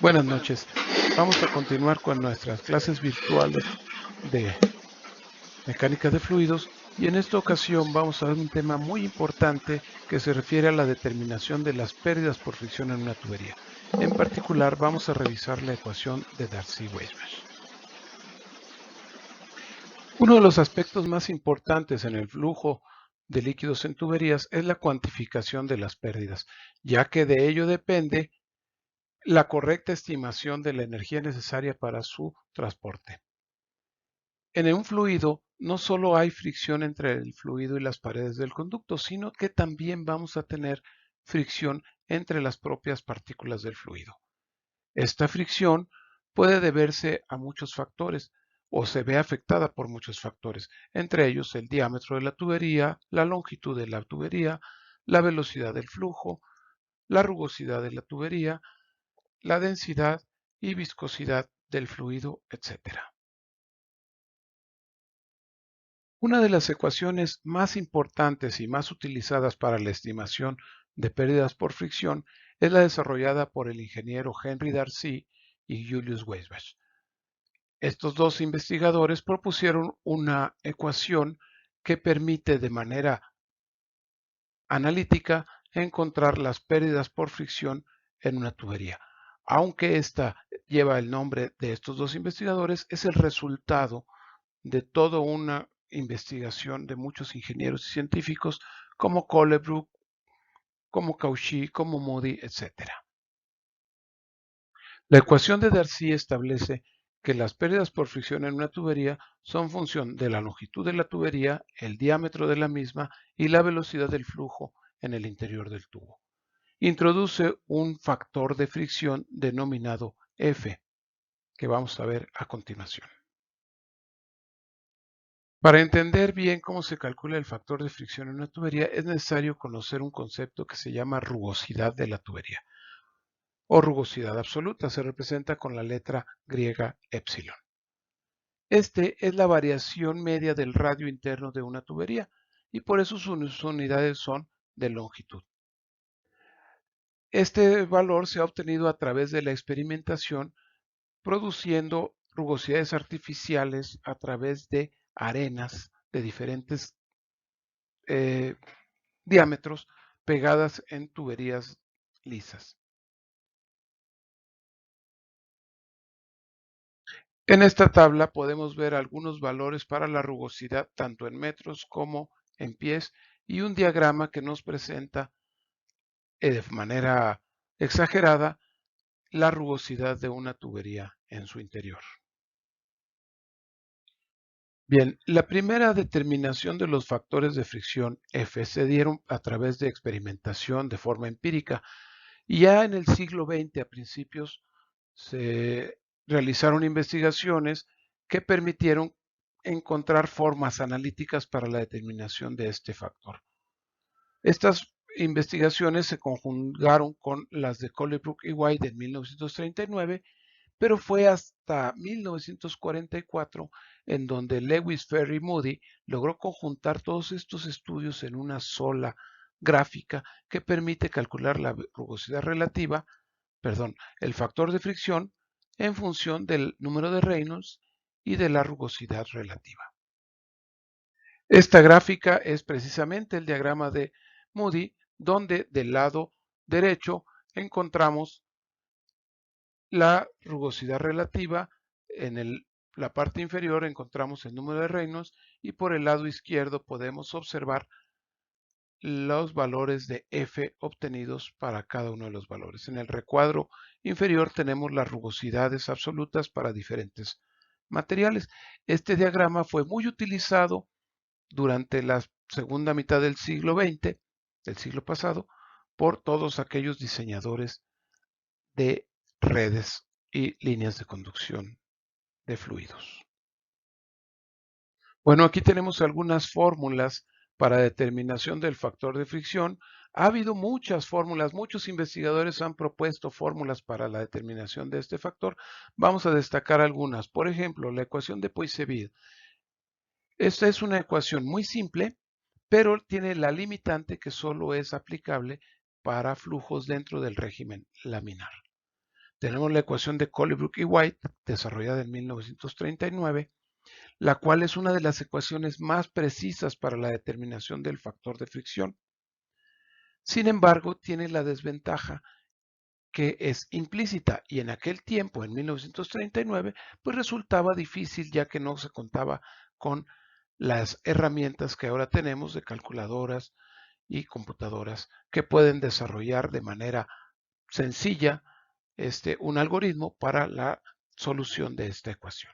Buenas noches. Vamos a continuar con nuestras clases virtuales de mecánica de fluidos y en esta ocasión vamos a ver un tema muy importante que se refiere a la determinación de las pérdidas por fricción en una tubería. En particular vamos a revisar la ecuación de Darcy-Weisbach. Uno de los aspectos más importantes en el flujo de líquidos en tuberías es la cuantificación de las pérdidas, ya que de ello depende la correcta estimación de la energía necesaria para su transporte. En un fluido no solo hay fricción entre el fluido y las paredes del conducto, sino que también vamos a tener fricción entre las propias partículas del fluido. Esta fricción puede deberse a muchos factores o se ve afectada por muchos factores, entre ellos el diámetro de la tubería, la longitud de la tubería, la velocidad del flujo, la rugosidad de la tubería, la densidad y viscosidad del fluido, etc. Una de las ecuaciones más importantes y más utilizadas para la estimación de pérdidas por fricción es la desarrollada por el ingeniero Henry Darcy y Julius Weisbach. Estos dos investigadores propusieron una ecuación que permite de manera analítica encontrar las pérdidas por fricción en una tubería. Aunque esta lleva el nombre de estos dos investigadores, es el resultado de toda una investigación de muchos ingenieros y científicos como Colebrook, como Cauchy, como Moody, etc. La ecuación de Darcy establece que las pérdidas por fricción en una tubería son función de la longitud de la tubería, el diámetro de la misma y la velocidad del flujo en el interior del tubo. Introduce un factor de fricción denominado F, que vamos a ver a continuación. Para entender bien cómo se calcula el factor de fricción en una tubería, es necesario conocer un concepto que se llama rugosidad de la tubería, o rugosidad absoluta, se representa con la letra griega epsilon. Este es la variación media del radio interno de una tubería, y por eso sus unidades son de longitud. Este valor se ha obtenido a través de la experimentación, produciendo rugosidades artificiales a través de arenas de diferentes diámetros pegadas en tuberías lisas. En esta tabla podemos ver algunos valores para la rugosidad tanto en metros como en pies y un diagrama que nos presenta de manera exagerada la rugosidad de una tubería en su interior. Bien, la primera determinación de los factores de fricción F se dieron a través de experimentación de forma empírica y ya en el siglo XX a principios se realizaron investigaciones que permitieron encontrar formas analíticas para la determinación de este factor. Estas investigaciones se conjugaron con las de Colebrook y White en 1939, pero fue hasta 1944 en donde Lewis, Ferri y Moody logró conjuntar todos estos estudios en una sola gráfica que permite calcular la rugosidad relativa, el factor de fricción en función del número de Reynolds y de la rugosidad relativa. Esta gráfica es precisamente el diagrama de Moody, donde del lado derecho encontramos la rugosidad relativa, en la parte inferior encontramos el número de Reynolds y por el lado izquierdo podemos observar los valores de F obtenidos para cada uno de los valores. En el recuadro inferior tenemos las rugosidades absolutas para diferentes materiales. Este diagrama fue muy utilizado durante la segunda mitad del siglo XX, del siglo pasado, por todos aquellos diseñadores de redes y líneas de conducción de fluidos. Bueno, aquí tenemos algunas fórmulas para determinación del factor de fricción. Ha habido muchas fórmulas, muchos investigadores han propuesto fórmulas para la determinación de este factor. Vamos a destacar algunas. Por ejemplo, la ecuación de Poiseuille. Esta es una ecuación muy simple, pero tiene la limitante que solo es aplicable para flujos dentro del régimen laminar. Tenemos la ecuación de Colebrook y White, desarrollada en 1939, la cual es una de las ecuaciones más precisas para la determinación del factor de fricción. Sin embargo, tiene la desventaja que es implícita y en aquel tiempo, en 1939, pues resultaba difícil ya que no se contaba con las herramientas que ahora tenemos de calculadoras y computadoras que pueden desarrollar de manera sencilla un algoritmo para la solución de esta ecuación.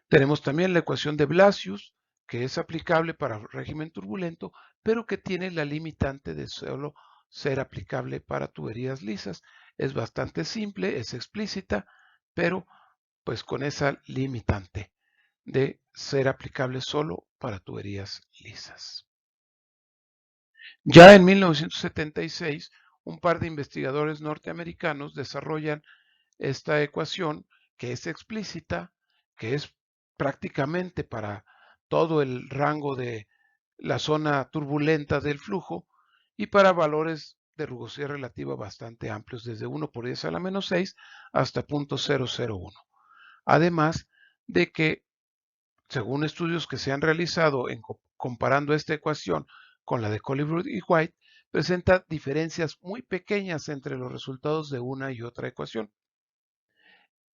Tenemos también la ecuación de Blasius, que es aplicable para régimen turbulento, pero que tiene la limitante de solo ser aplicable para tuberías lisas. Es bastante simple, es explícita, pero pues con esa limitante de ser aplicable solo para tuberías lisas. Ya en 1976, un par de investigadores norteamericanos desarrollan esta ecuación que es explícita, que es prácticamente para todo el rango de la zona turbulenta del flujo y para valores de rugosidad relativa bastante amplios, desde 1 por 10 a la menos 6 hasta 0.001. Además de que, según estudios que se han realizado comparando esta ecuación con la de Colebrook y White, presenta diferencias muy pequeñas entre los resultados de una y otra ecuación.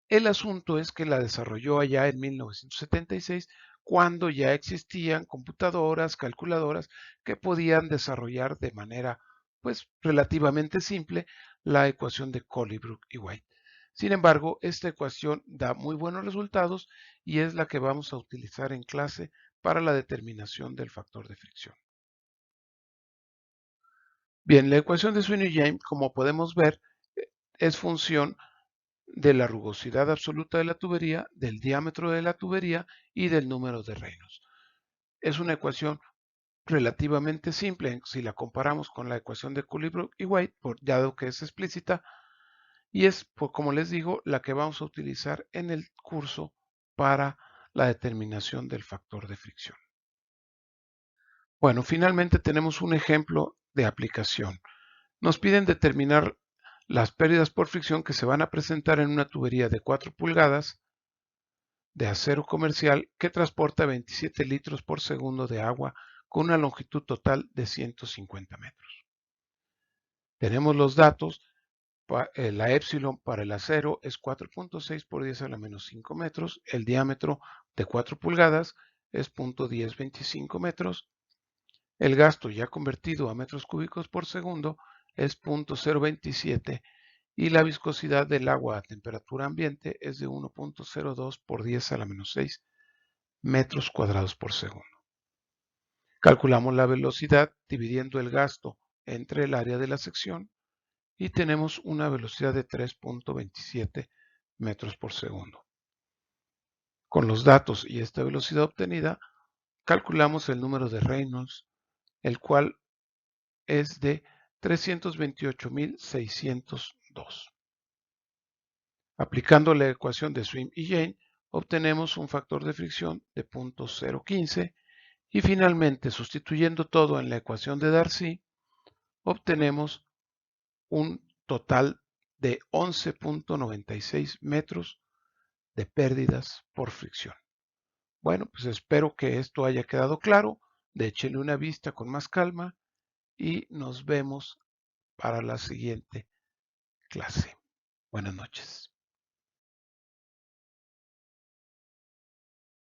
El asunto es que la desarrolló allá en 1976, cuando ya existían computadoras, calculadoras que podían desarrollar de manera pues relativamente simple la ecuación de Colebrook y White. Sin embargo, esta ecuación da muy buenos resultados y es la que vamos a utilizar en clase para la determinación del factor de fricción. Bien, la ecuación de Sweeney-James, como podemos ver, es función de la rugosidad absoluta de la tubería, del diámetro de la tubería y del número de Reynolds. Es una ecuación relativamente simple si la comparamos con la ecuación de Colebrook y White, dado que es explícita, y es, como les digo, la que vamos a utilizar en el curso para la determinación del factor de fricción. Bueno, finalmente tenemos un ejemplo de aplicación. Nos piden determinar las pérdidas por fricción que se van a presentar en una tubería de 4 pulgadas de acero comercial que transporta 27 litros por segundo de agua con una longitud total de 150 metros. Tenemos los datos, la épsilon para el acero es 4.6 por 10 a la menos 5 metros, el diámetro de 4 pulgadas es 0.1025 metros, el gasto ya convertido a metros cúbicos por segundo es 0.027 y la viscosidad del agua a temperatura ambiente es de 1.02 por 10 a la menos 6 metros cuadrados por segundo. Calculamos la velocidad dividiendo el gasto entre el área de la sección y tenemos una velocidad de 3.27 metros por segundo. Con los datos y esta velocidad obtenida, calculamos el número de Reynolds, el cual es de 328.602. Aplicando la ecuación de Swim y Jane, obtenemos un factor de fricción de 0.015 y finalmente, sustituyendo todo en la ecuación de Darcy, obtenemos un total de 11.96 metros de pérdidas por fricción. Bueno, pues espero que esto haya quedado claro. Échenle una vista con más calma y nos vemos para la siguiente clase. Buenas noches.